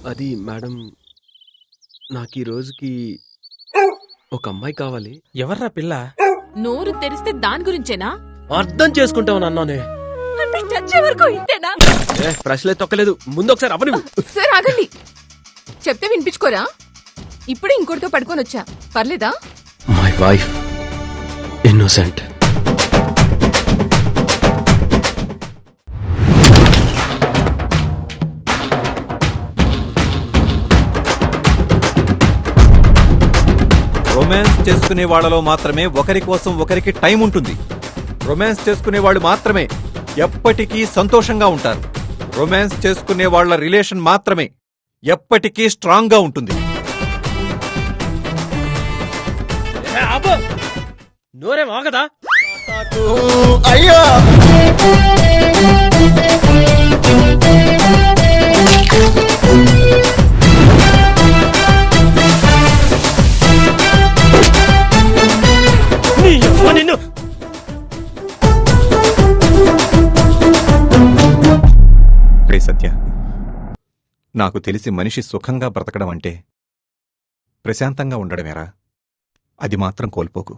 అది మేడం, నాకు ఈ రోజుకి ఒక అమ్మాయి కావాలి. ఎవర్రా పిల్ల? నోరు తెరిస్తే దాని గురించేనా? అర్థం చేసుకుంటామని అన్నానే. అంటే చచ్చే వరకు ఇంతేనా? ప్రశ్నలే తొక్కలేదు, ముందు ఒకసారి అవని. సార్ ఆగండి, చెప్తే వినిపించుకోరా? ఇప్పుడే ఇంకోటితో పడుకొని వచ్చా, పర్లేదా? My wife innocent. రొమాన్స్ చేసుకునే వాళ్ళలో మాత్రమే ఒకరి కోసం ఒకరికి టైం ఉంటుంది. రొమాన్స్ చేసుకునే వాళ్ళు మాత్రమే ఎప్పటికీ సంతోషంగా ఉంటారు. రొమాన్స్ చేసుకునే వాళ్ళ రిలేషన్ మాత్రమే ఎప్పటికీ స్ట్రాంగ్ గా ఉంటుంది. నోరే వాగదా? అయ్యో నిన్ను రే సత్య, నాకు తెలిసి మనిషి సుఖంగా బ్రతకడం అంటే ప్రశాంతంగా ఉండడమేరా. అది మాత్రం కోల్పోకు.